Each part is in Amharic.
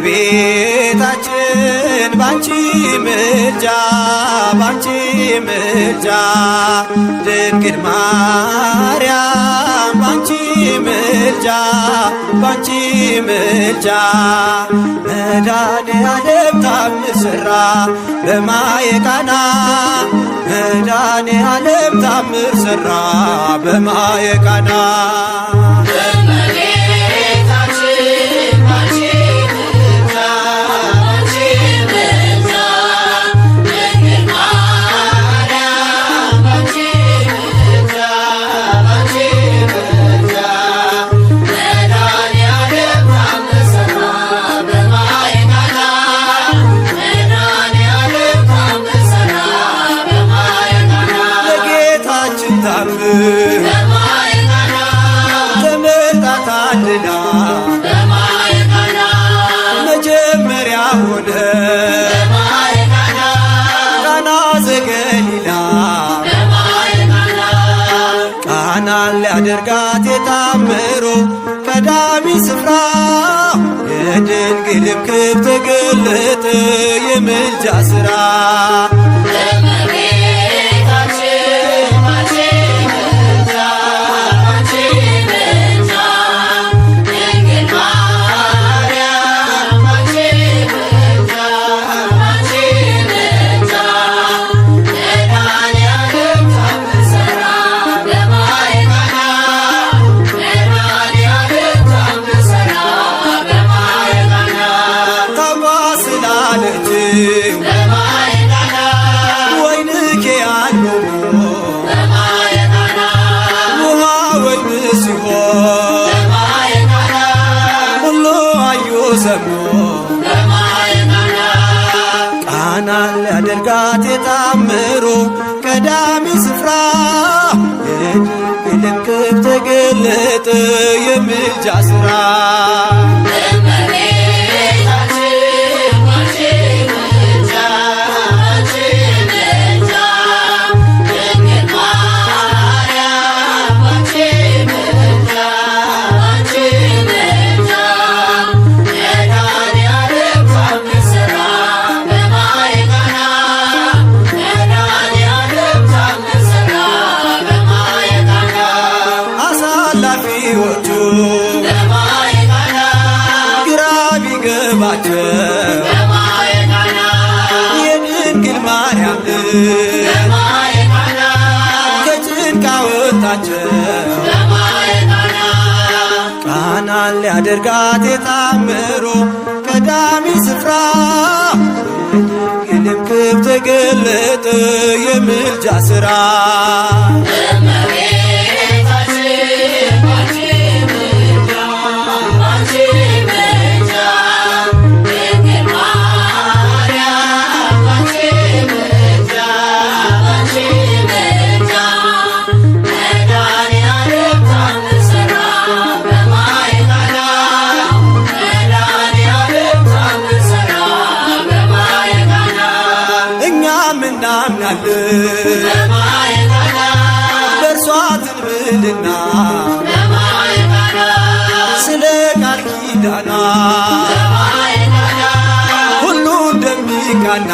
እመቤታችን ባንቺ ምልጃ ባንቺ ምልጃ ድንግል ማርያም ባንቺ ምልጃ ባንቺ ምልጃ መድኃኔዓለም ተአምር ሠራ በማየ ቃና መድኃኔዓለም ተአምር ሠራ በማየ ቃና ተመርጣታልና መጀመሪያ ሆነ ቃና ዘገሊላ ቃናን ሊያደርጋት የታምሮ ቀዳሚ ስፍራ የድንግልም ክብር ተገለጠ የምልጃ ሥራ ቃናን ሊያደርጋት የታምሮ ቀዳሚ ስፍራ የድንግልም ክብር ተገለጠ የምልጃ ሥራ የድንግል ማርያም ከጭንቅ አወጣቸው ቃናን ሊያደርጋት የታምሮ ቀዳሚ ስፍራ የድንግልም ክብር ተገለጠ የምልጃ ሥራ በእርሷ ትንብልና ስለ ቃል ኪዳኗ ሁሉ እንደሚቃና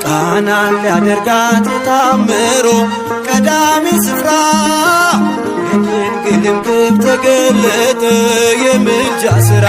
ቃናን ሊያደርጋት የታምሮ ቀዳሚ ስፍራ የድንግልም ክብር ተገለጠ የምልጃ ሥራ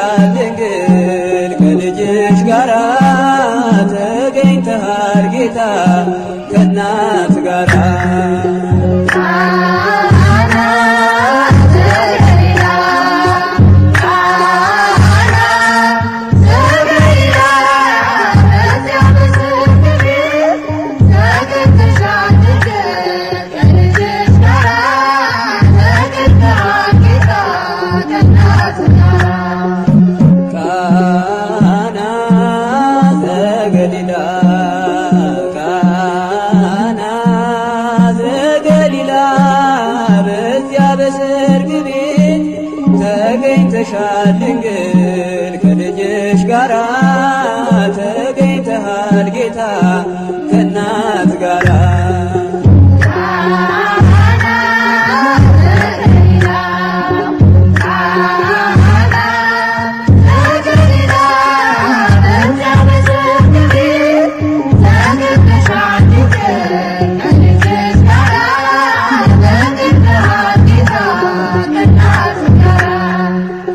ተገኝተሻል ድንግል ከልጅሽ ጋራ ተገኝተሃል ጌታ ከእናት ጋራ ተገኝተሻል ድንግል ከልጅሽ ጋራ ተገኝተሃል ጌታ ከእናት ጋራ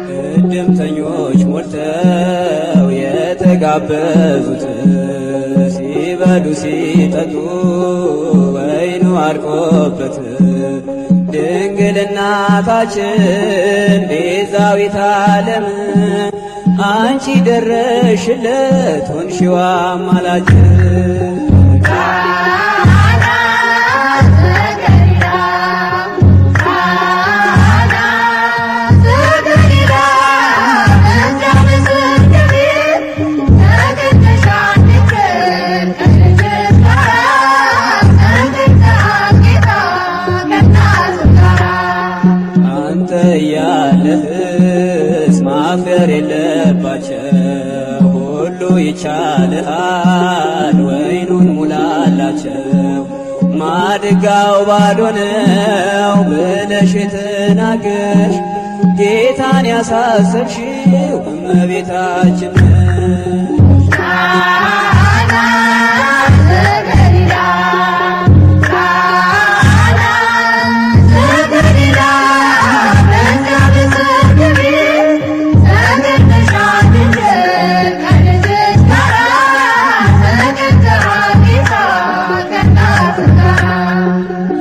እድምተኞች ሞልተው የተጋበዙት ሲበሉ ሲጠጡ ወይኑ አልቆበት ድንግል እናታችን ቤዛዊተ ዓለም አንቺ ደረሽለት ሆንሽው አማላጅ ያለህስ ማፍቀር የለባቸው ሁሉ ይቻልሃል ወይኑን ሙላላቸው ማድጋው ባዶ ነው ብለሽ የተናገርሽ ጌታን ያሳሰብሽው እመቤታችን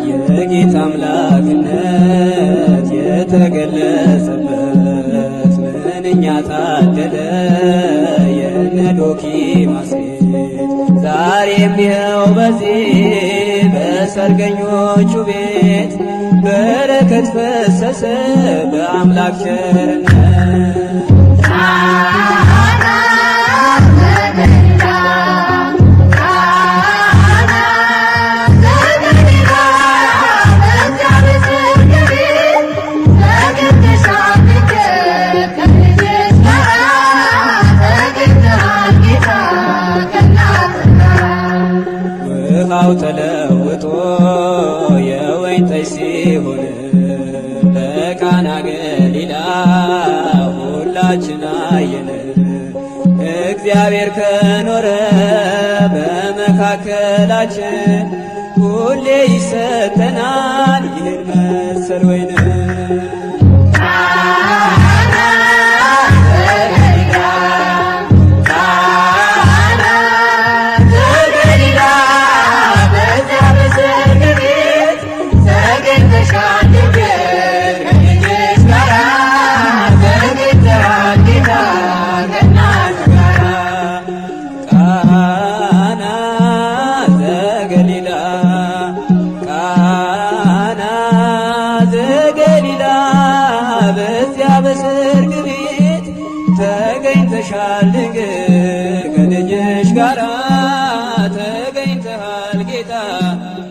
የጌታ አምላክነት የተገለጸበት ምንኛ ታደለ የነ ዶኪማስ ቤት ዛሬም ይኸው በዚህ በሰርገኞቹ ቤት በረከት ፈሰሰ በአምላክ ቸርነት ውሃው ተለውጦ የወይን ጠጅ ሲሆን በቃና ገሊላ ሁላችን አየን። እግዚአብሔር ከኖረ በመካከላችን ሁሌ ይሰጠናል ይህን መሰል ወይን በሰርግ ቤት ተገኝተሻል ድንግል ከልጅሽ ጋራ ተገኝተሃል ጌታ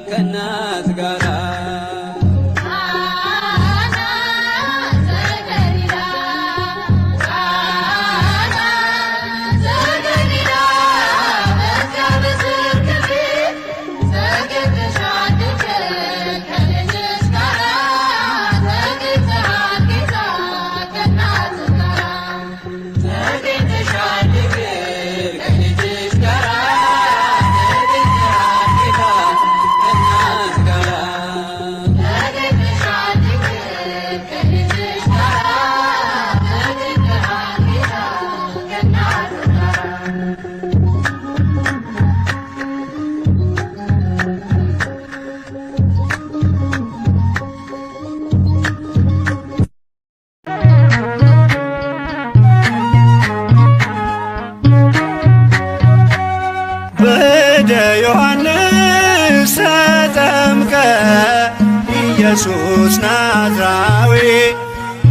ከእናት ጋራ ተገኝተሻል ድንግል ከልጅሽ ጋራ ኢየሱስ ናዝራዊ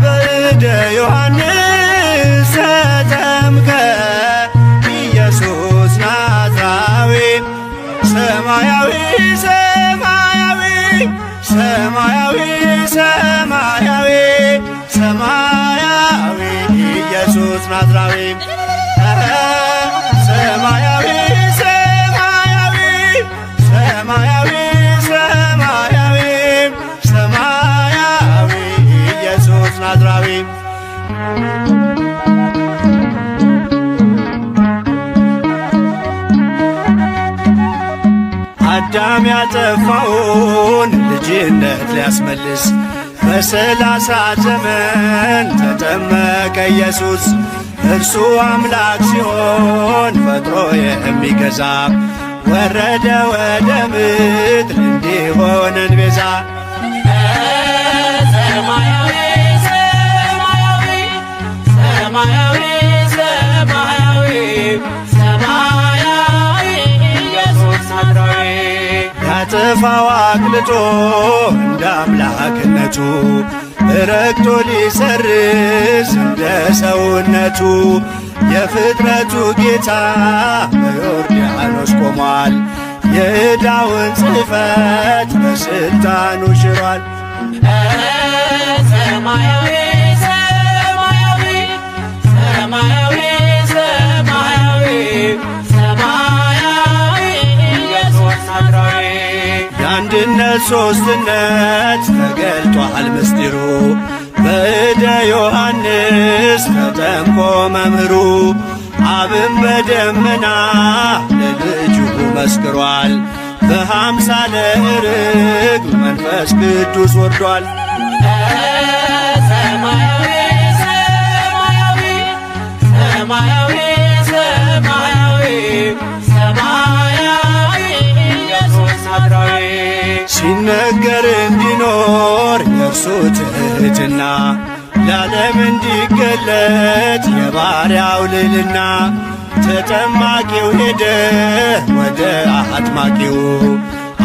በእደ ዮሐንስ ተጠምቀ ኢየሱስ ናዝራዊ ሰማያዊ ሰማያዊ ሰማያዊ ሰማያዊ ሰማያዊ ኢየሱስ ናዝራዊ ሰማያዊ ሰማያዊ ሰማያዊ ሰማያዊ ሰማያዊ ኢየሱስ ናዝራዊ አዳም ያጠፋውን ልጅነት ሊያስመልስ በ30 ዘመን ተጠመቀ ኢየሱስ። እርሱ አምላክ ሲሆን ፈጥሮ የሚገዛ ወረደ ወደ ምድር እንዲሆነን ቤዛ። ሰማያዊ ሰማያዊ ሰማያዊ ሰማያዊ ሰማያዊ ኢየሱስ ናዝራዊ ያጠፋው አቅልጦ እንደ አምላክነቱ ረግጦ ሊሰርዝ እንደ ሰውነቱ የፍጥረቱ ጌታ በዮርዳኖስ ቆሟል። የዕዳውን ጽሕፈት በሥልጣኑ ሽሯል። ሰማያዊ ሰማያዊ ሰማያዊ ሰማያዊ ሰማያዊ ኢየሱስ ናዝራዊ የአንድነት ሦስትነት ተገልጧል ምስጢሩ በእደ ዮሐንስ ተጠምቆ መምህሩ። አብን በደመና ለልጁ መስክሯል። በአምሳለ ርግብ መንፈስ ቅዱስ ወርዷል። ሰማያዊ ሰማያዊ ሰማያዊ ሰማያዊ ሰማያዊ ኢየሱስ ናዝራዊ ሲነገር እንዲኖር የእርሱ ትሕትና ለዓለም እንዲገለጥ የባሪያው ልዕልና። ተጠማቂው ሄደ ወደ አጥማቂው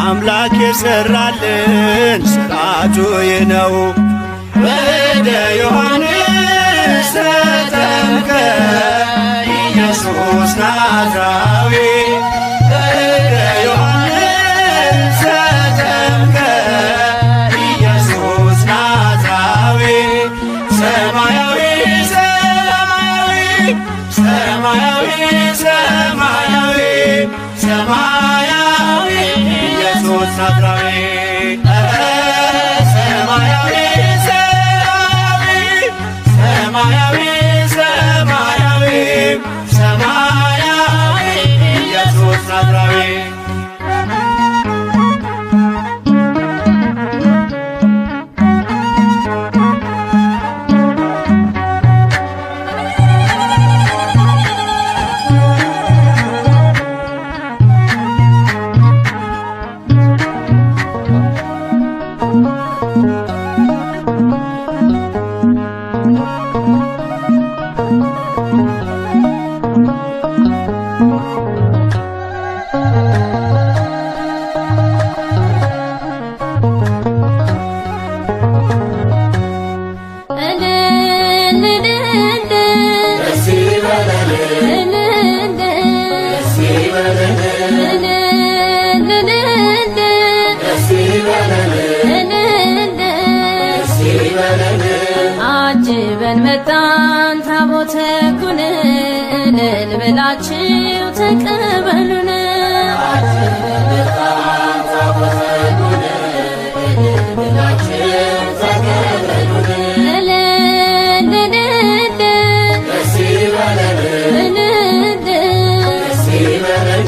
አምላክ የሠራልን ሥርዓቱ ይህ ነው። በእደ ዮሐንስ ተጠምቀ ኢየሱስ ናዝራዊ በእደ ዮሐንስ ተጠምቀ ኢየሱስ ናዝራዊ ሰማያዊ ሰማያዊ ሰማያዊ ሰማያዊ ሰማያዊ ኢየሱስ ናዝራዊ ሰማያዊ ሰማያዊ ሰማያዊ ሰማያዊ ሰማያዊ ኢየሱስ ናዝራዊ አጅበን መጣን ታቦተ ኩነን እልል ብላችሁ ተቀበሉን። አጅበን መጣን ታቦተ ኩነን እልል ብላችሁ ተቀበሉን። ደስ ይበለን ደስ ይበለን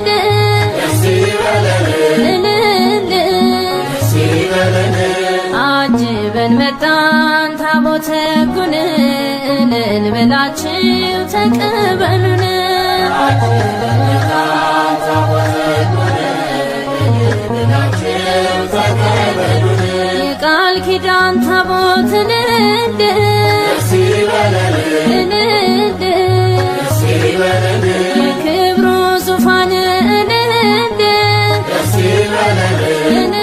ደስ ይበለን ደስ ይበለን አጅበን መጣን ታቦተ ኩነን እልል ብላችሁ ተቀበሉን። አጅበን መጣን ታቦተ ኩነን እልል ብላችሁ ተቀበሉን። የቃል ኪዳን ታቦት ደስ ይበለን ደስ ይበለን የክብሩ ዙፋን ደስ ይበለን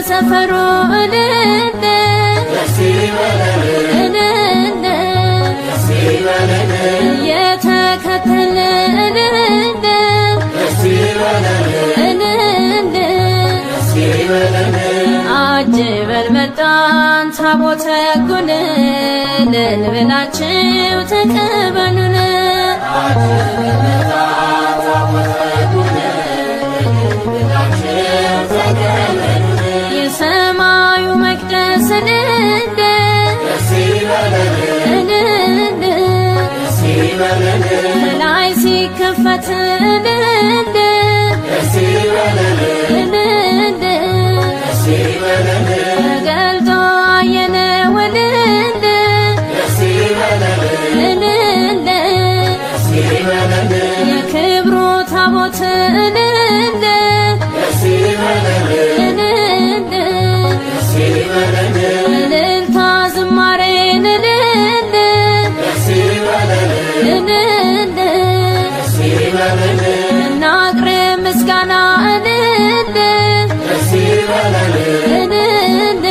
በሰፈሩ እልል እልል እየተከተለ እልል እልል አጅበን መጣን ታቦተ ሕጉን እልል ብላችሁ ተቀበሉን። የሰማዩ መቅደስ እልል እልል ከላይ ሲከፈት እልል እልል ተገልጦ አየነው እልል እልል የክብሩ ታቦት እልል እልል እልልታ ዝማሬን እልል እልል እናቅርብ ምስጋና እልል እልል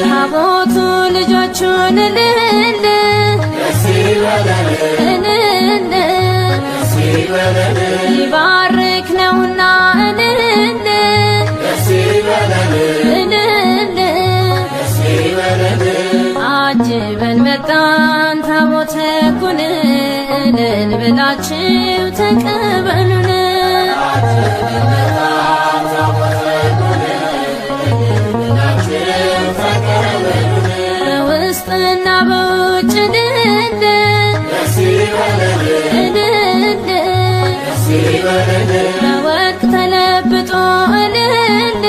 ታቦቱ ልጆቹን እልል እልል ሊባርክ ነውና እልል እልል አጅበን መጣን ታቦተ ሕጉን እልል ብላችሁ ተቀበሉን። በውስጥና በውጭ እልል እልል በወርቅ ተለብጦ እልል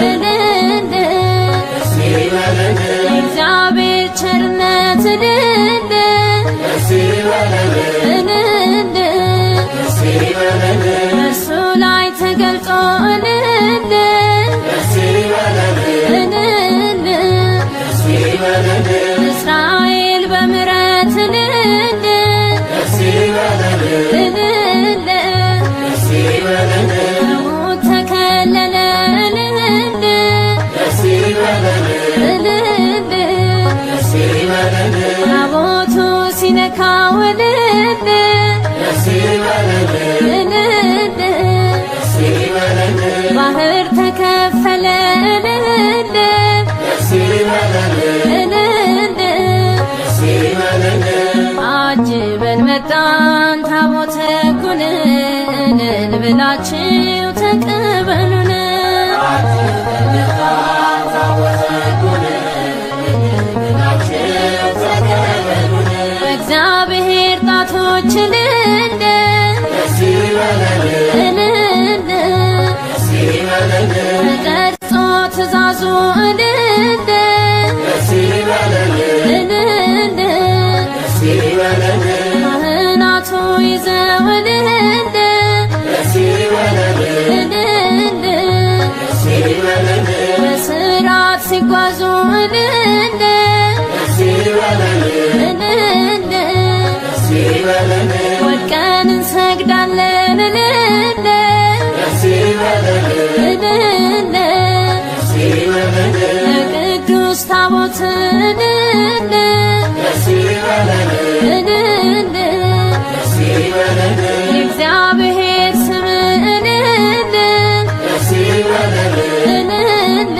እልል የእግዚአብሔር ቸርነት እልል እልል በእርሱ ላይ ተገልጦ እልል እልል እስራኤል በምሕረት እልል እልል ከሞት ተከለለ እልል እልል ታቦቱ ሲነካው እልል እልል ባህር ተከፈለ እልል እልል አጅበን መጣን ታቦተ ሕጉን እልል ብላችሁ ተቀበሉን። በእግዚአብሔር ጣቶች እልል እልል ተቀርጾ ትእዛዙ እልል እልል ካህናቱ ይዘው እልል እልል በሥርዓት ሲጓዙ እልል እልል ወድቀን እንሰግዳለን እልል እልል ለቅዱስ ታቦት እልል እልል የእግዚአብሔር ስም እልል እልል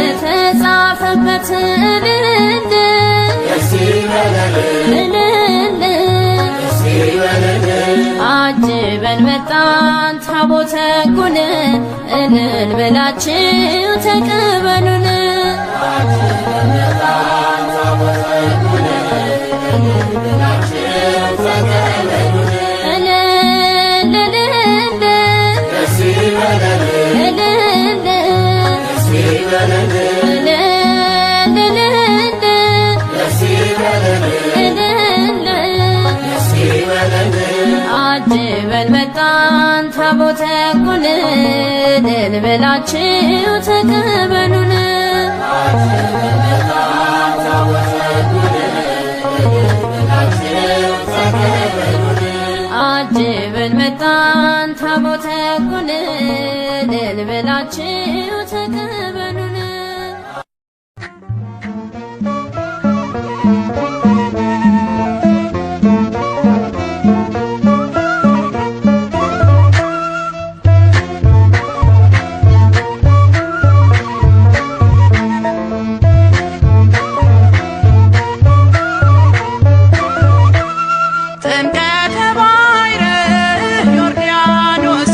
ለተጻፈበት እልል እልል አጅበን መጣን ታቦተ ሕጉን እልል ብላችሁ ተቀበሉን። አጅበን መጣን ታቦተ ሕጉን እልል ብላችሁ ተቀበሉን። አጅበን መጣን ታቦተ ሕጉን እልል ብላችሁ ተቀበሉን። ዮርዳኖስ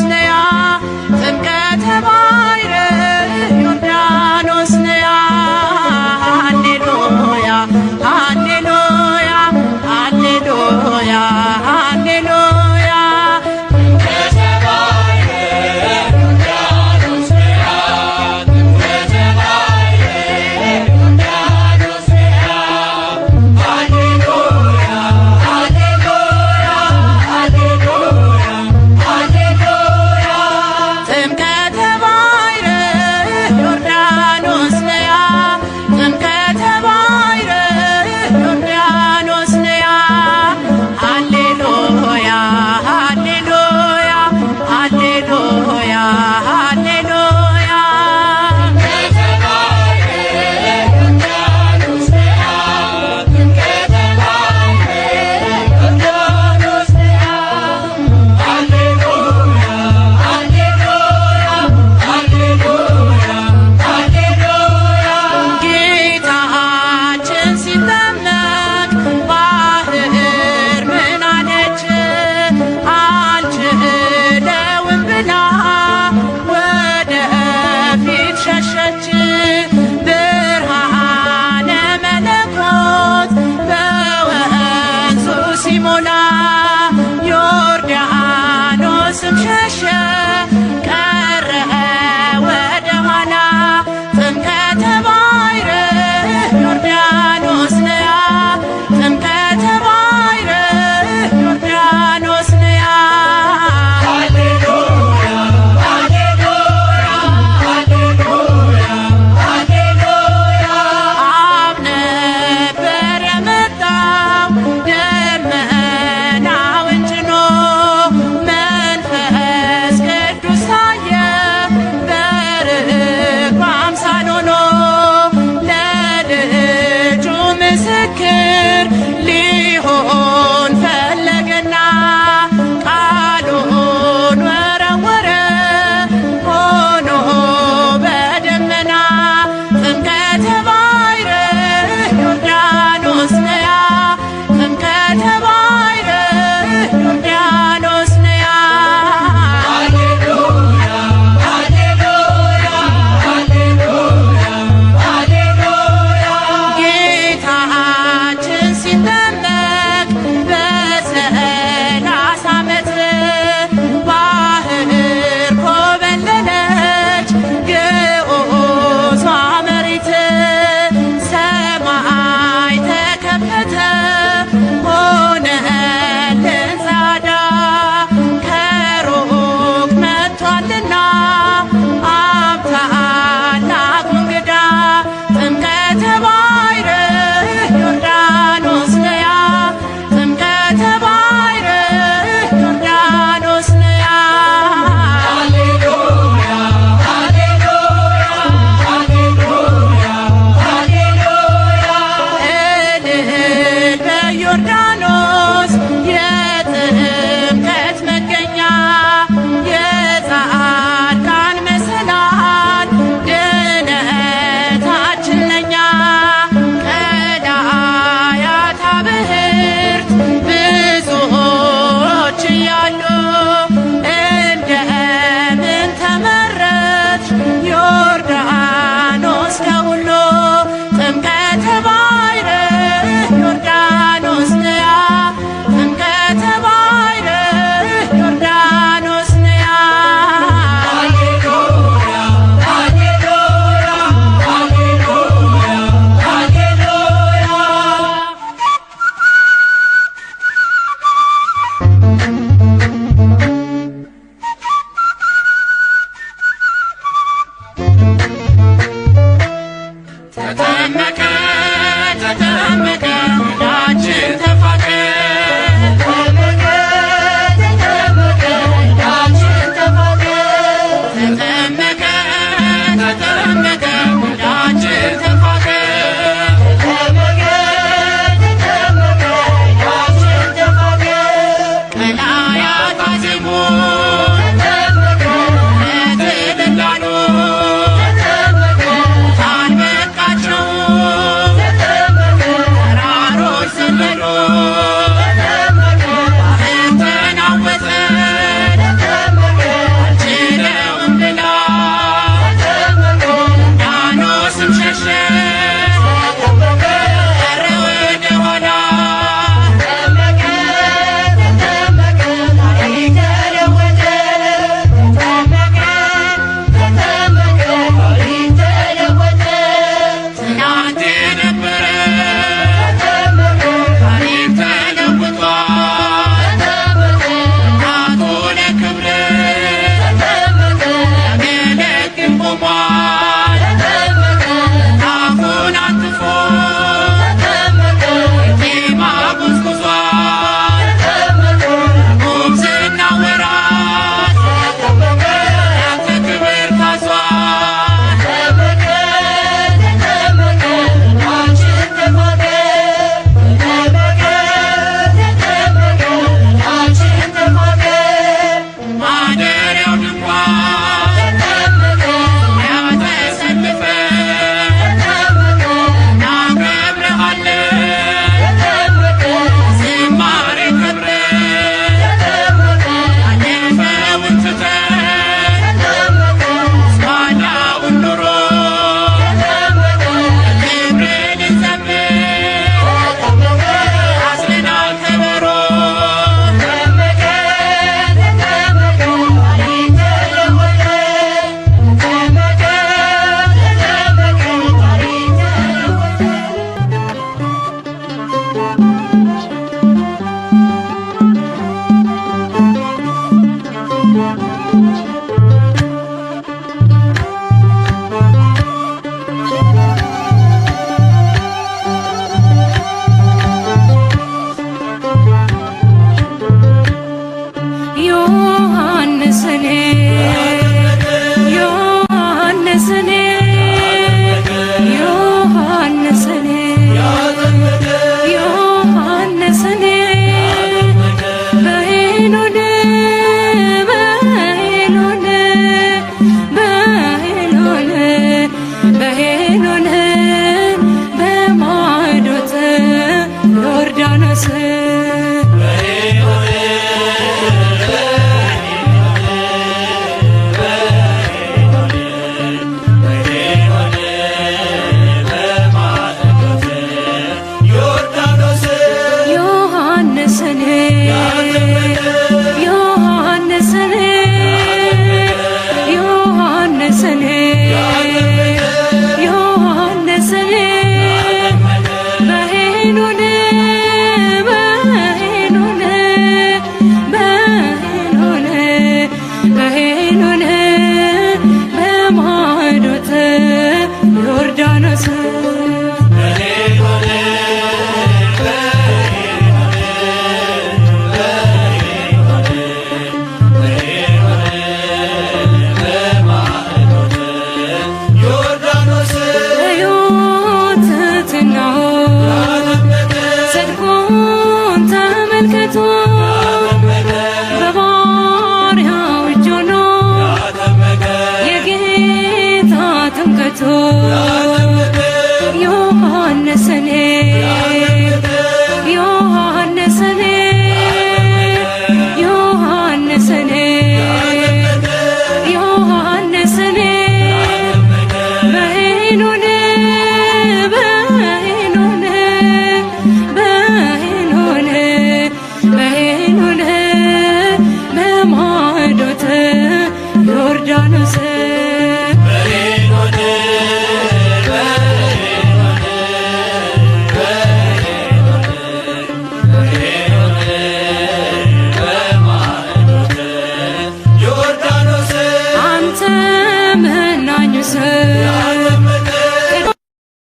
የመናኙ ሰው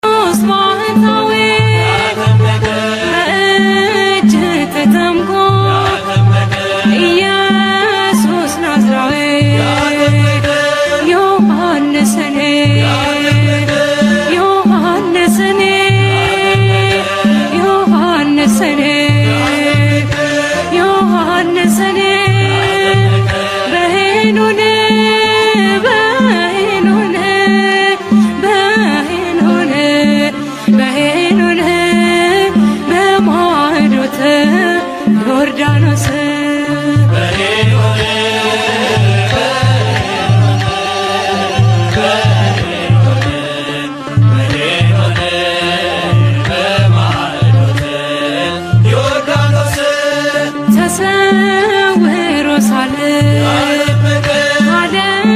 ቅዱስ ባህታዊ በእጅ ተጠምቆ ኢየሱስ ናዝራዊ ዮሐንስኔ ዮሐንስኔ ዮሐንስኔ ዮሐንስኔ በሄኖን በሄኖን በሄኖን በሄኖን በማዕዶተ ዮርዳኖስ ተሰውሮ ሳለ ዓለም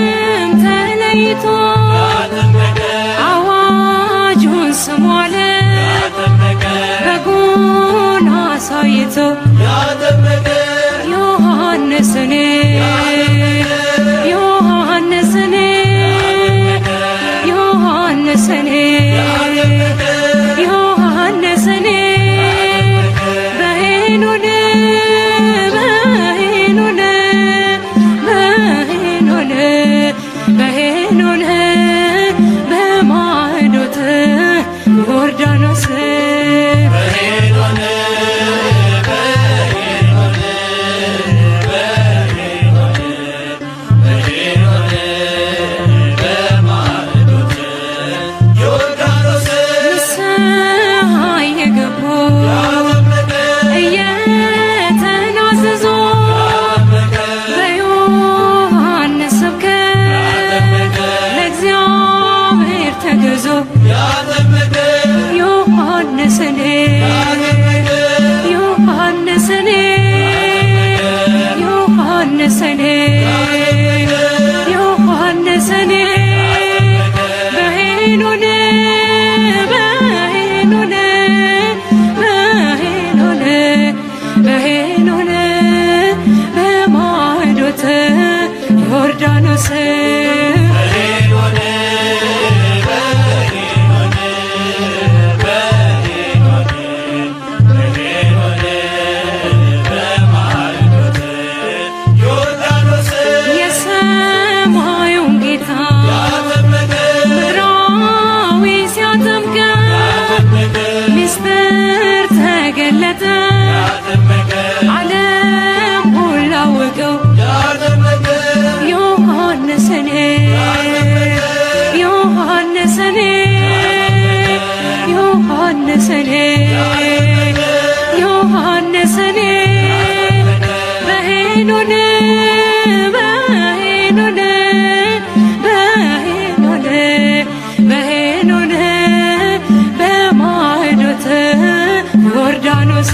ተለይቶ አዋጁን ስሟለ በጉን አሳይቶ ዮሐንስኔ ዮሐንስኔ ዮሐንስኔ ዮሐንስኔ በሄኖን በሄኖን በሄኖን በሄኖን በማዕዶተ ዮርዳኖስ ዮሐንስኔ ዮሐንስኔ ዮሐንስኔ ዮሐንስኔ በሄኖን በሄኖን በሄኖን በሄኖን በማዕዶተ ዮርዳኖስ ዓለም ሁሉ አወቀው ዮሐንስኔ ዮሐንስኔ ዮሐንስኔ ዮሐንስኔ በሄኖን በሄኖን በሄኖን በሄኖን በማዕዶተ ዮርዳኖስ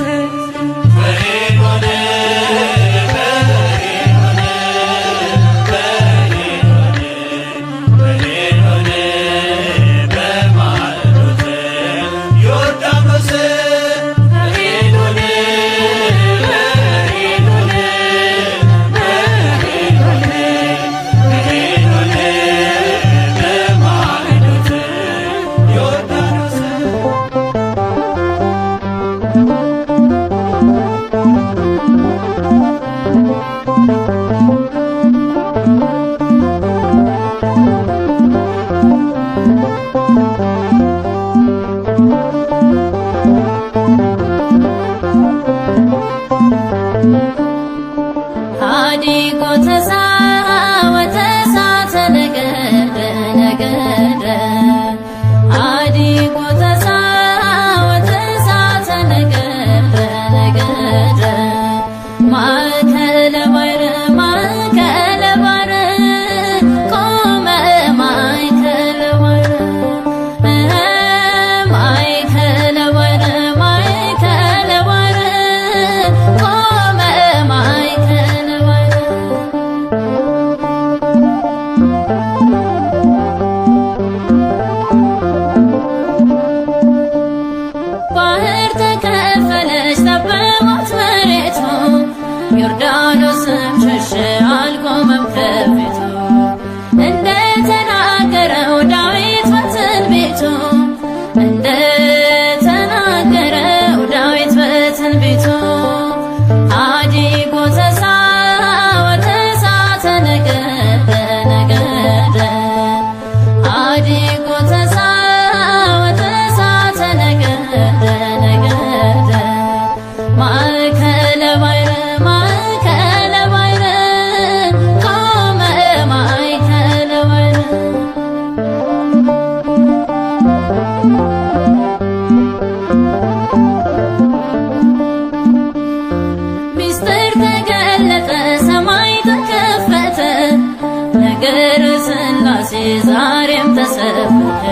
ነገረ ሥላሴ ዛሬም ተሰበከ።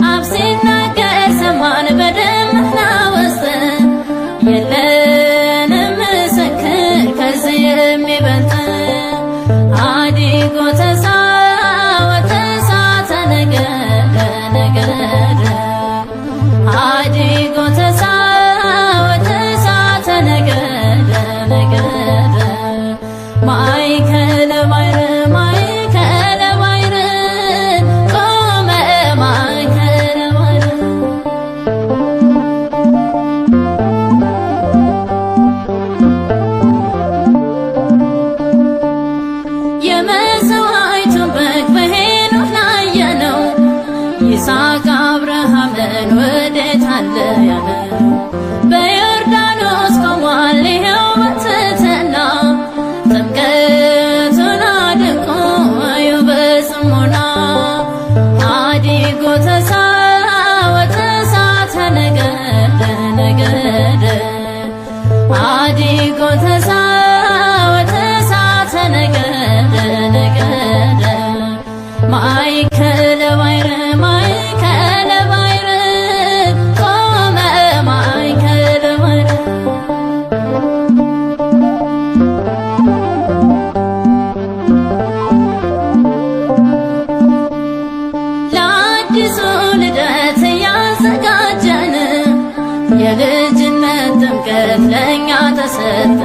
አብ ሲናገር ሰማን በደመና ውስጥ የለንም ምስክር ከዚህ የሚበልጥ አዲጎ ተሳወተ እሳተ ነገደ ነገደ አዲጎ ተሳወተ እሳተ ነገደ ነገደ ማእከለ ባሕር ማእከለ ባሕር ቆመ ማእከለ ባሕር የመሥዋዕቱን በግ በሄኖክ ላየነው ይስሐቅ አብርሃምን ወዴት አለ ያለው በዮርዳኖስ ቆሟል ይኸው በትሕትና ጥምቀቱን አድንቆ እዩ በጽሞና አዲጎ ተሳወተ እሳተ ነገደ ነገደ አዲጎ ተሳወተ እሳተ ነገደ ነገደ ማእከለ ባሕር ማእከለ ባሕር ቆመ ማእከለ ባሕር ለአዲሱ ልደት እያዘጋጀን የልጅነት ጥምቀት ለእኛ ተሰጠን።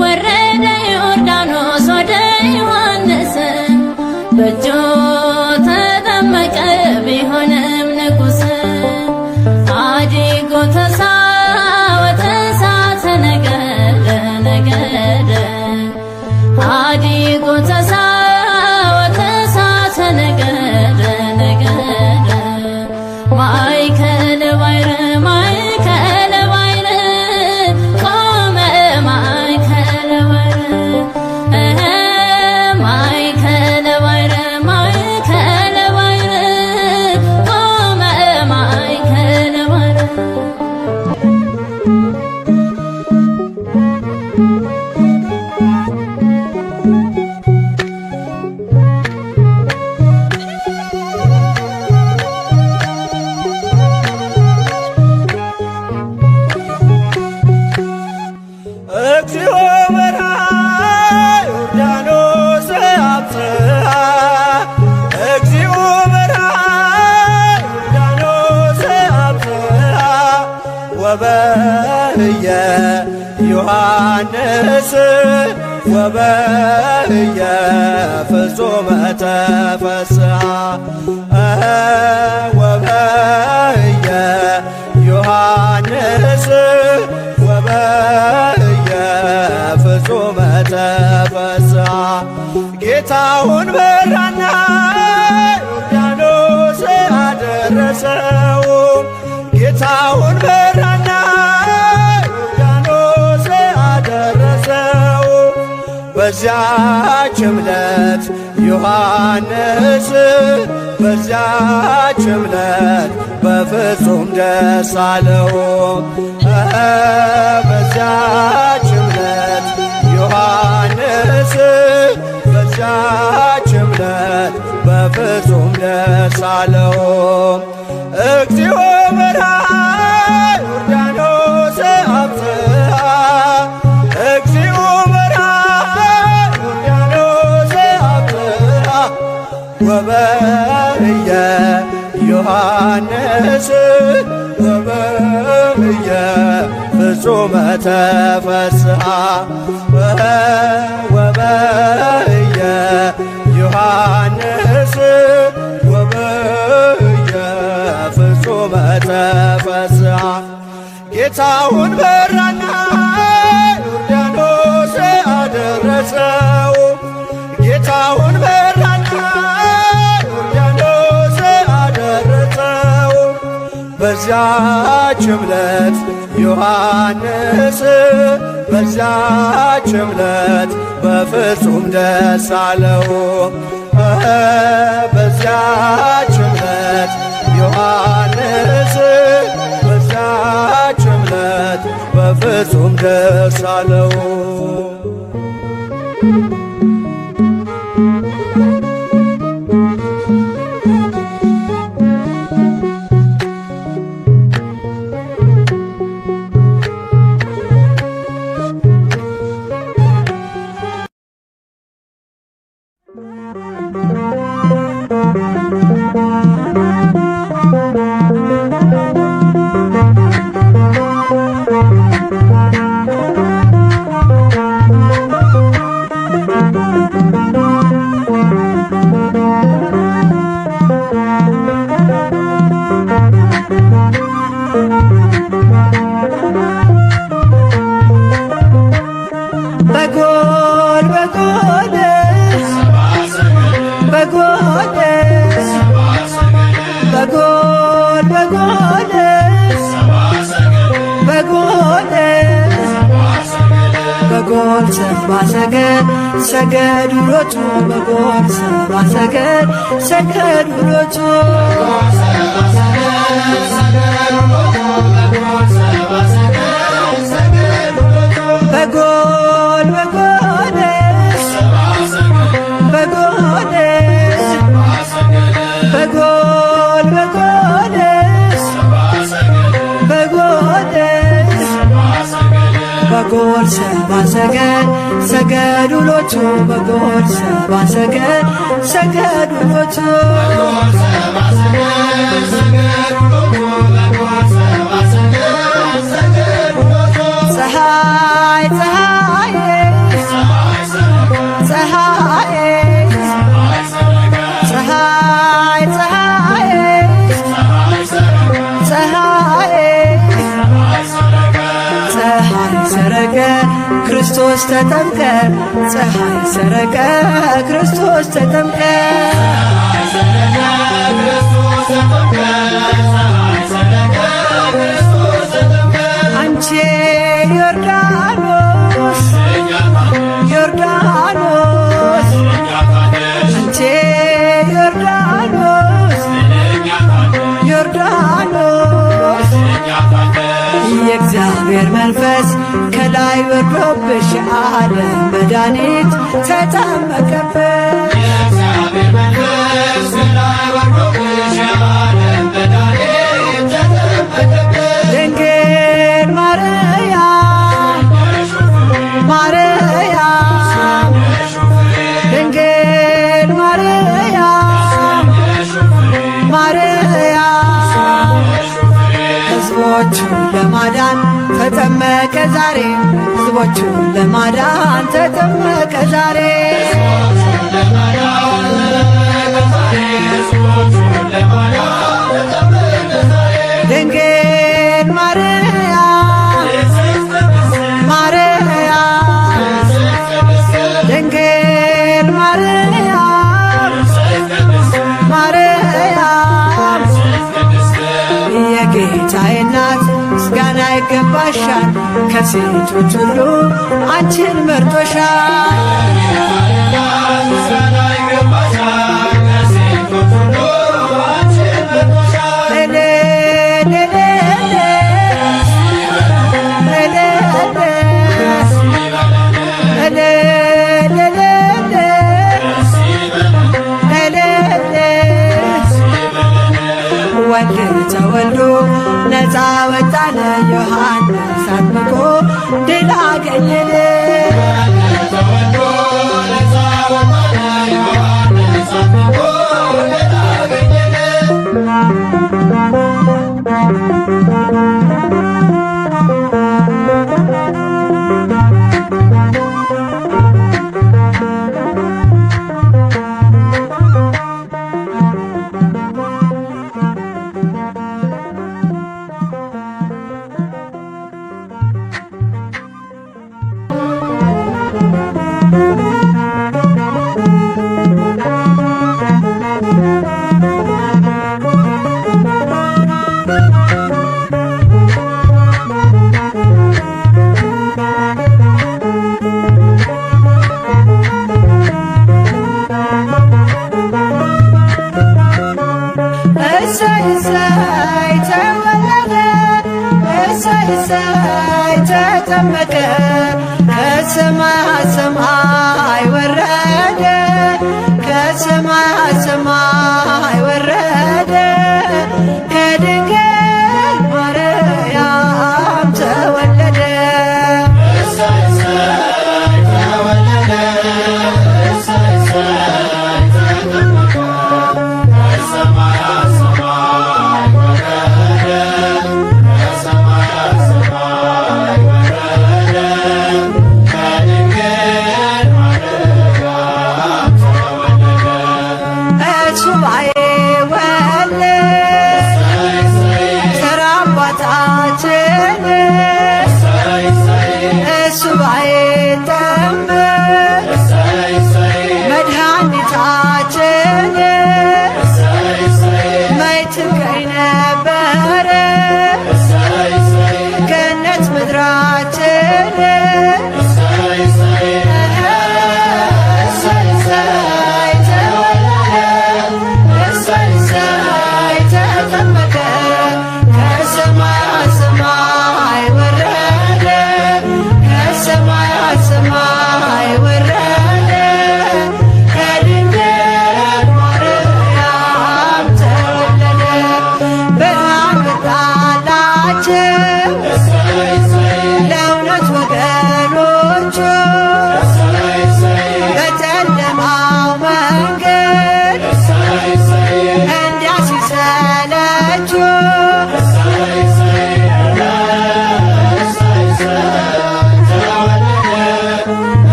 ወረደ ዮርዳኖስ ወደ ዮሐንስ በእጁ ተጠመቀ ቢሆንም ንጉሥ አዲጎ ተሳወተ እሳተ ነገደ ነገደ አዲጎ ተሳወተ እሳተ ነገደ ነገደ ማእከለ ባሕር ማእከለ ባሕር ቆመ ማእከለ ባሕር ማእከለ ባሕር ማእከለ ባሕር ቆመ ማእከለ ባሕር እግዚኦ በርሃ ዮርዳኖስ አብጽሐ እግዚኦ በርሃ ዮርዳኖስ አብጽሐ ወበህየ ዮሐንስ ወበህየ ፍጹመ ተፈስሐ ወበህየ ዮሐንስ ወበህየ ፍጹመ ተፈስሐ ጌታውን በራና ዮርዳኖስ አደረሰው ጌታውን በራና ዮርዳኖስ አደረሰው በዚያች ዕለት ዮሐንስ በዚያች ዕለት በፍጹም ደስ አለው በዚያች ዕለት ዮሐንስ በዚያች ዕለት በፍጹም ደስ አለው እግዚኦ በርሃ ዮርዳኖስ አብጽሐ እግዚኦ በርሃ ዮርዳኖስ አብጽሐ ወበህየ ዮሐንስ ወበህየ ፍጹመ ተፈስሐ ወበህየ ዮሐንስ ወበህየ ፍጹመ ተፈስሐ ጌታውን በራና ዮርዳኖስ አደረሰው ጌታውን በራና ዮርዳኖስ አደረሰው በዚያች ዕለት ዮሐንስ በዚያች ዕለት በፍጹም ደስ አለው በዚያች ዕለት ዮሐንስ በዚያች ዕለት በፍጹም ደስ አለው። በጎል ሰባ ሰገድ ሰገዱሎቹ በጎል ሰባ ሰገድ ሰገዱሎቹ በጎል በጎል በጎል በጎል በጎል በጎል በጎል ሰባ ሰገድ ሰገዱሎቹ በጎል ሰባ ሰገድ ሰገዱሎቹ ፀሐይ ፀሐይ ፀሐይ ፀሐይ ፀሐይ ፀሐይ ፀሐይ ሰረቀ ክርስቶስ ተጠምቀ ፀሐይ ሰረቀ ክርስቶስ ተጠምቀ አንቺ ዮርዳኖስ ዮርዳኖስ አንቺ ዮርዳኖስ ዮርዳኖስ የእግዚአብሔር መንፈስ ከላይ ወርዶብሽ ዓለም መድኃኒት ተጠመቀብሽ ድንግል ማርያም ማርያም ድንግል ማርያም ማርያም ሕዝቦቹን ለማዳን ተጠመቀ ዛሬ ሕዝቦቹን ለማዳን ተጠመቀ ዛሬ ድንግል ማርያም ማርያም ድንግል ማርያም ማርያም የጌታዬ እናት ምስጋና ይገባሻል ከሴቶች ሁሉ አንቺን መርጦሻል ወልድ ተወልዶ ነፃ ወጣነ ዮሐንስ አጥምቆ ድል አገኘን እሰይ እሰይ ተወለደ እሰይ እሰይ ተጠመቀ ከሰማይ ሰማይ ወረደ ከሰማይ ሰማይ ወረደ ከድንግል ማርያም ተወለደ እሰይ እሰይ ተወለደ እሰይ እሰይ ተጠመቀ ከሰማይ ሱባኤ ወልድ ቸር አባታችን ሱባኤ ተምር መድኃኒታችን መች ትገኝ ነበረ ገነት ምድራችን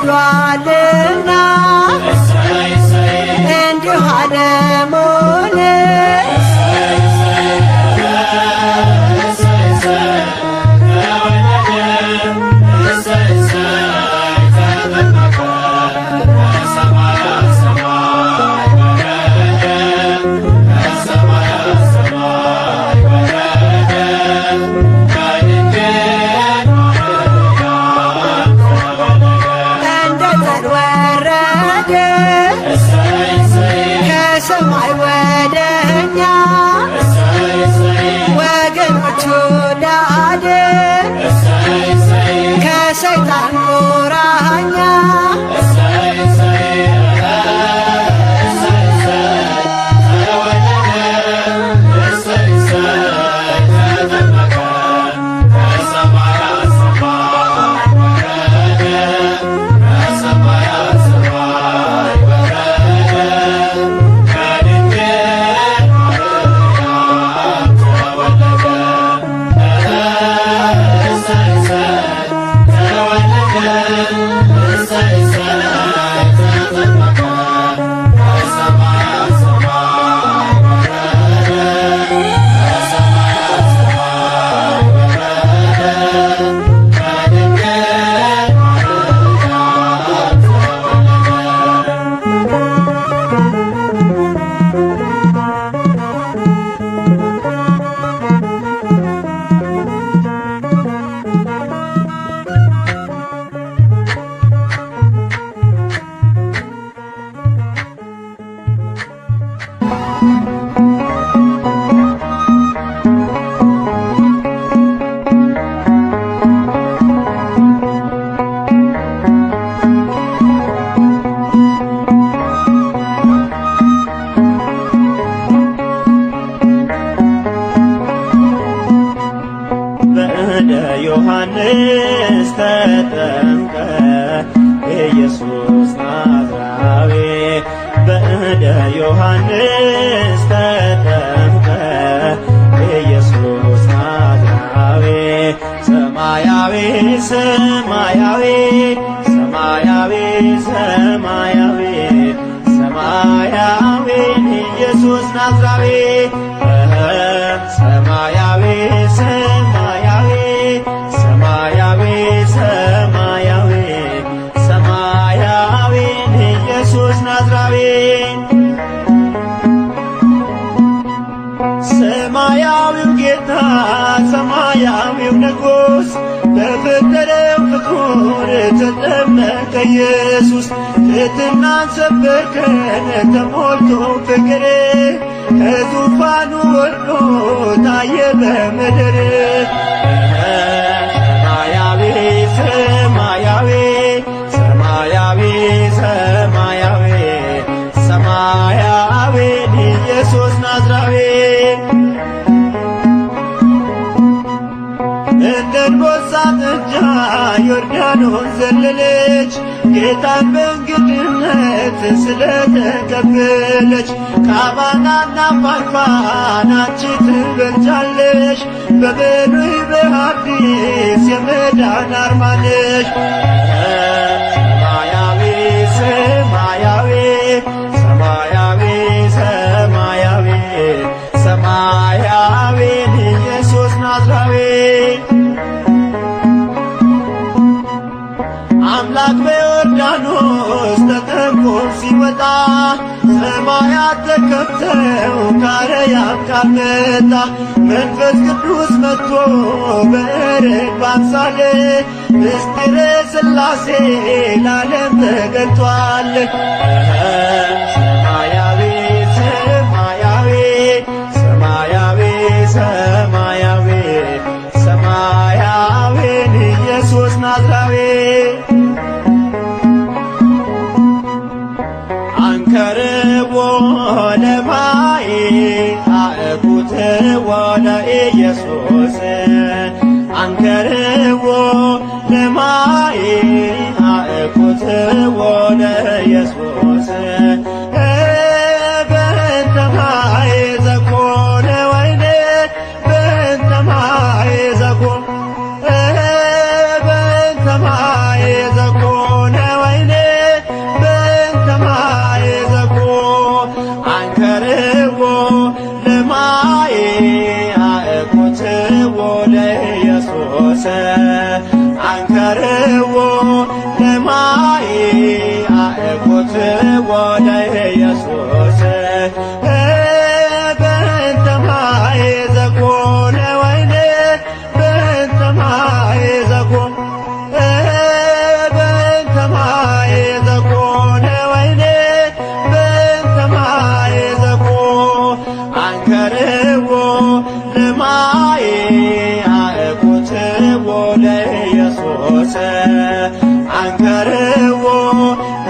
ወልዷልና እንዲሁ ዓለሙን ከሰማይ ወደኛ ወገኖቹ ዳድን ከሰይጣን ቁራኛ ዮሐንስ ተጠምቀ ኢየሱስ ናዝራዊ በእደ ዮሐንስ ተጠምቀ ኢየሱስ ናዝራዊ ሰማያዊ ሰማያዊ ሰማያዊ ሰማያዊ ሰማያዊ ኢየሱስ ናዝራዊ ሰማያዊ ሰማያዊ ሰማያዊ ሰማያዊ ሰማያዊ ኢየሱስ ናዝራዊ ሰማያዊው ጌታ ሰማያዊው ንጉሥ በፈጠረው ፍጡር ተጠመቀ ኢየሱስ ትሕትናን ሰበከን ተሞልቶ ፍቅር ከዙፋኑ ወርዶ ታየ በምድር ሰማያዊ ሰማያዊ ሰማያዊ ሰማያዊ ሰማያዊ ኢየሱስ ናዝራዊ ዮርዳኖስ ዘለለች ጌታን በእንግድነት ስለተቀበለች። ከአባናና ፋርፋን አንቺ ትበልጫለሽ በብሉይ በሐዲስ የመዳን አርማ ነሽ። ሰማያዊ ሰማያዊ ሰማያዊ ሰማያዊ ሰማያዊን ኢየሱስ ናዝራዊ አምላክ በዮርዳኖስ ተጠምቆ ሲወጣ ሰማያት ተከፍተው ከአርያም ቃል መጣ። መንፈስ ቅዱስ መጥቶ በርግብ አምሳል ምስጢረ ሥላሴ ለዓለም ተገልጧል። ሰማያዊ ሰማያዊ ሰማያዊ ሰማያዊ ሰማያዊን ኢየሱስ ናዝራዊ አንከርዎ ለማይ አእኩትዎ ለኢየሱስ አንከርዎ ለማይ አእኩትዎ ለኢየሱስ በእንተ ማይ ዘኮነ ወይኔ በእንተ ማይ ዘኮነ በእንተ ማይ ዘኮነ ወይኔ በእንተ ማይ ዘኮነ አንከርዎ ለማይ አእኩትዎ ለኢየሱስ አንከርዎ ለማይ አእኩትዎ ለኢየሱስ በእንተ ማይ ዘኮነ ወይኔ በእንተ ማይ ዘኮነ በእንተ ማይ ዘኮነ ወይኔ በእንተ ማይ ዘኮነ አንከርዎ ለማይ አእኩትዎ ለኢየሱስ አንከርዎ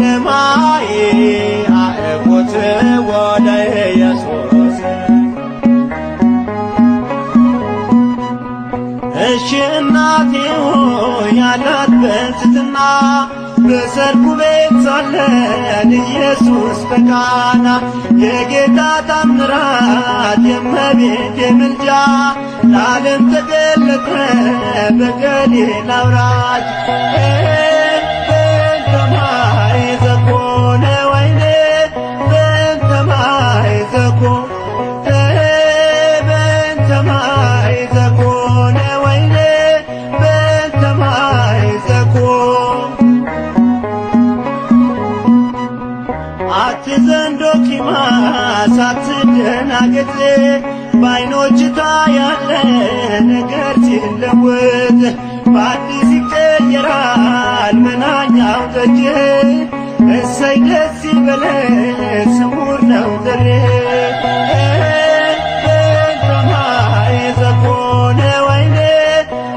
ለማይ አእኩትዎ ለኢየሱስ እሺ እናቴ ሆይ ያላት በትሕትና በሰርጉ ቤት ሳለን ኢየሱስ በቃና የጌታ ታምራት የእመቤቴ ምልጃ ለዓለም ተገለጠ በገሊላ አውራጅ። በእንተ ማይ ዘኮነ ወይኔ በእንተ ማይ ዘኮነ በእንተ ማይ ዘኮነ ወይኔ በእንተ ማይ ዘኮነ አትዘንዶ ኪማስ አትደናገጥ በዓይኖች ታያለ ነገር ሲለወጥ በአዲስ ይቀየራል መናኛው ጠጅ እሰይ ደስ ይበለን ስውር ነው ዘሬ በእንተ ማይ ዘኮነ ወይኔ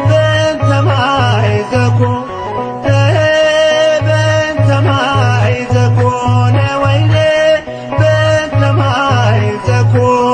በእንተ ማይ ዘኮነ በእንተ ማይ ዘኮነ ወይኔ በእንተ ማይ ዘኮነ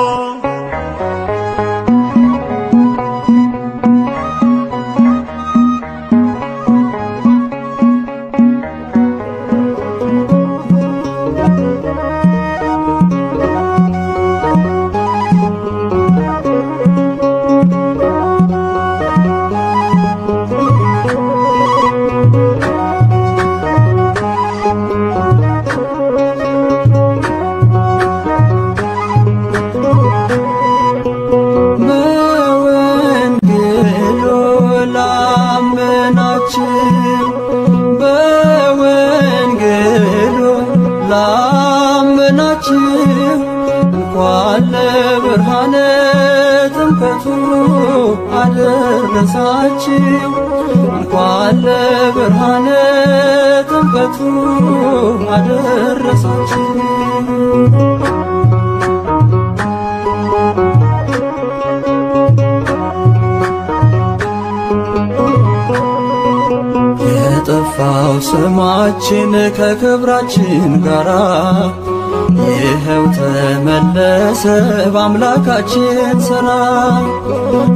በወንጌሉ ላመናችሁ እንኳን ለብርሃነ ጥምቀቱ አደረሳችሁ እንኳን ለብርሃነ ጥምቀቱ አደረሳችሁ። የጠፋው ስማችን ከክብራችን ጋራ ይኸው ተመለሰ በአምላካችን ሰላም።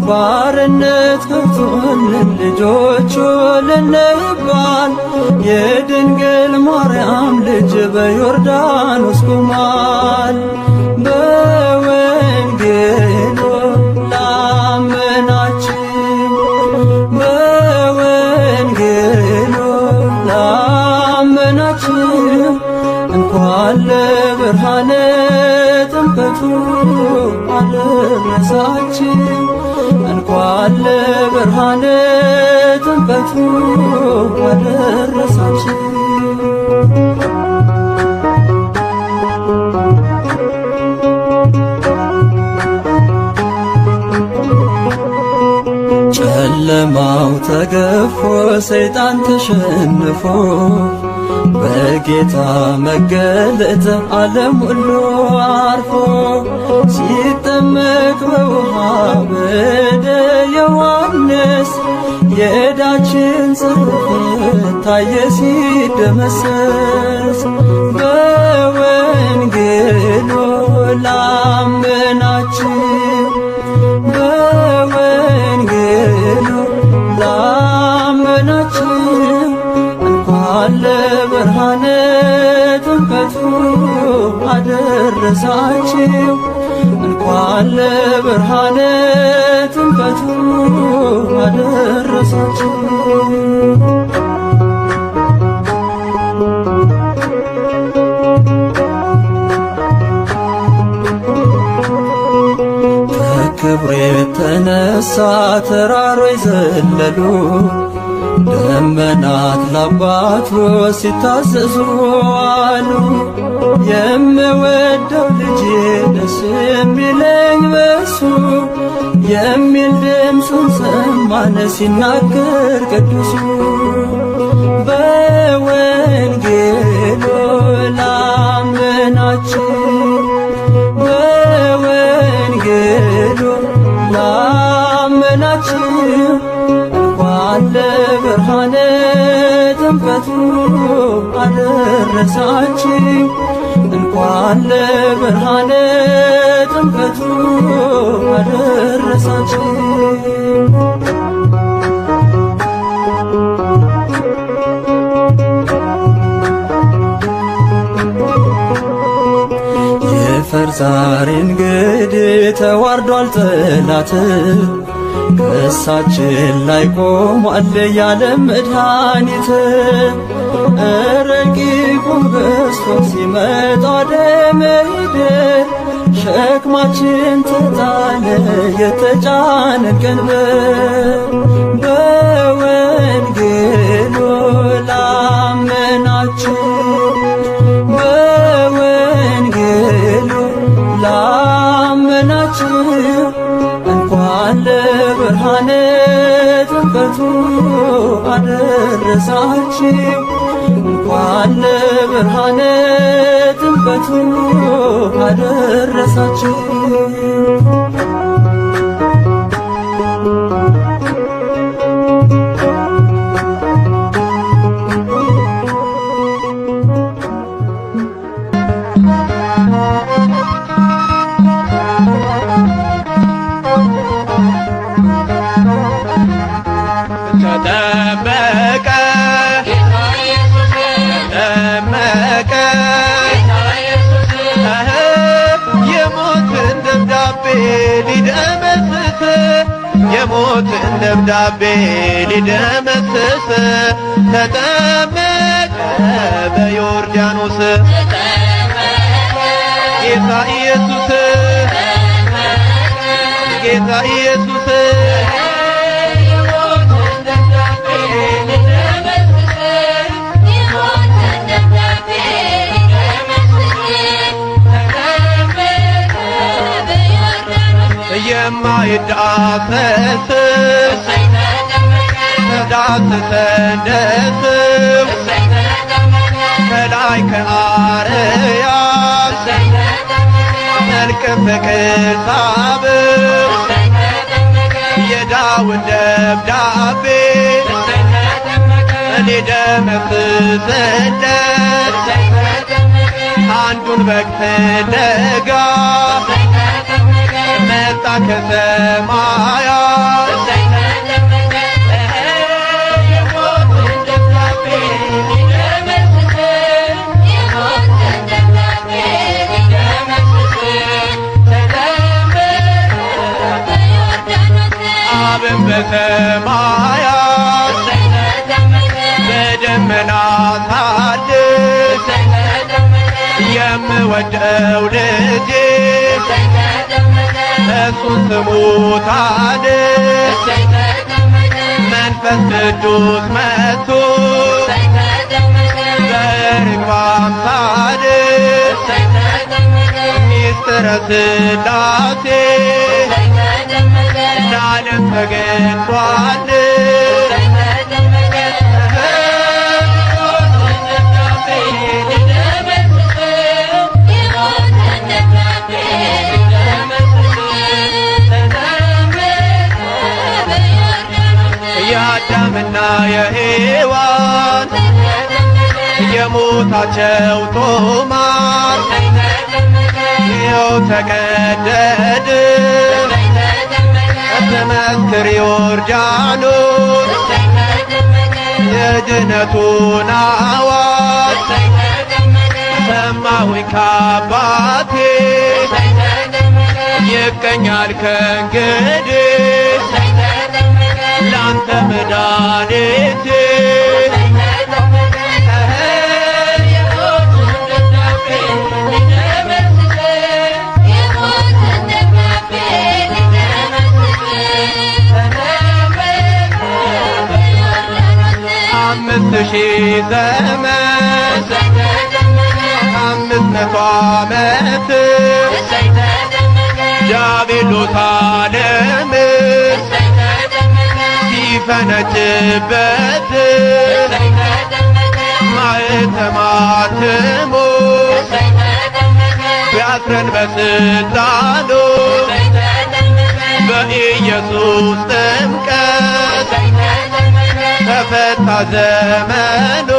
ባርነት ገብቶልን ልጆቹ ልንባል የድንግል ማርያም ልጅ በዮርዳኖስ ቆሟል። በወንጌሉ ላመናችሁ በወንጌሉ ላመናችሁ እንኳን ለብርሃነ ጥምቀቱ አደረሳችሁ። እንኳን ለብርሃነ ጥምቀቱ አደረሳችሁ። ጨለማው ተገፎ ሰይጣን ተሸንፎ በጌታ መገለጥ ዓለም ሁሉ አርፎ ሲጠመቅ በውሃ በእደ ዮሐንስ የዕዳችን ጽሕፈት ታየ ሲደመሰስ። በወንጌሉ ላመናችሁ በወንጌሉ ላመናችሁ እንኳን ለብርሃነ ጥምቀቱ አደረሳችሁ። እንኳን ለብርሃነ ጥምቀቱ አደረሳችሁ። ከክብሩ የተነሳ ተራሮች ዘለሉ ደመናት ለአባቱ ሲታዘዙ አሉ። የምወደው ልጄ ደስ የሚለኝ በሱ የሚል ድምፁን ሰማን ሲናገር ቅዱሱ። በወንጌሉ ላመናችሁ በወንጌሉ ላመናችሁ እንኳን ለብርሃነ ጥምቀቱ አደረሳችሁ። እንኳን ለብርሃነ ጥምቀቱ አደረሳችሁ። የፈርዛሪ እንግዲህ ተዋርዷል ጠላት ከእሳችን ላይ ቆሟል ያለም መድኃኒት። ረቂቁ ገዝፎ ሲመጣ ደመሄደር ሸክማችን ተጣለ የተጫነን ቀንበር። በወንጌሉ ላመናችሁ በወንጌሉ ላመናችሁ እንኳን ለብርሃነ ጥምቀቱ አደረሳችሁ። እንኳን ለብርሃነ ጥምቀቱ አደረሳችሁ። ተጠመቀ ተጠመቀ የሞትን ደብዳቤ ሊደመስስ የሞትን ደብዳቤ ሊደመስስ ተጠመቀ በዮርዳኖስ ጌታ ኢየሱስ ጌታ ኢየሱስ የማይዳሰስ ተዳሰሰ ከላይ ከአርያም መልከ ፍቅር ሳበው የዳዊት ደብዳቤ ሊደመስስለት አንዱ የእርሱን በግ ፍለጋ መጣ ከሰማያት አብን በሰማያት በደመና ታድስ የምወደው ልጄ እሱን ስሙታንስ መንፈስ ቅዱስ መጥቶ በርግብ አምሳል ሚስጥረ ሥላሴ ለዓለም ተገልጧል። የአዳምና የሔዋን የሞታቸው ጦማር ይኸው ተቀደደ ትመስክር ዮርዳኖስ የድነቱን አዋጅ ሰማሁኝ ከአባቴ ይገኛል ከእንግዲህ ላንተ መድኃኒቴ አምስት ሺህ ዘመን 500 ዓመት ዲያብሎስ ዓለምን ሲፈነጭበት ማኅተመ አትሞ ቢያስረን በሥልጣኑ በኢየሱስ ጥምቀት ተፈታ ዘመኑ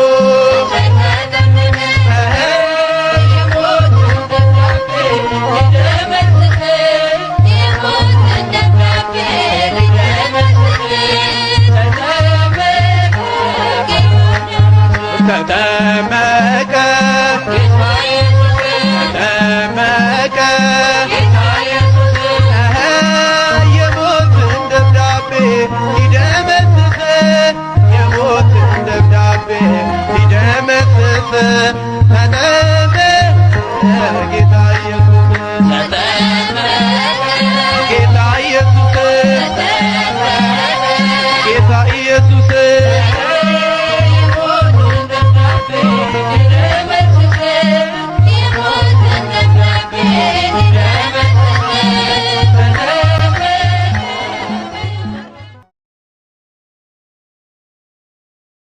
ተጠመቀ ተጠመቀ የሞትን ደብዳቤ ሊደመስስ የሞትን ደብዳቤ ሊደመስስ ተጠመቀ ጌታ ኢየሱስ ጌታ ኢየሱስ ጌታ ኢየሱስ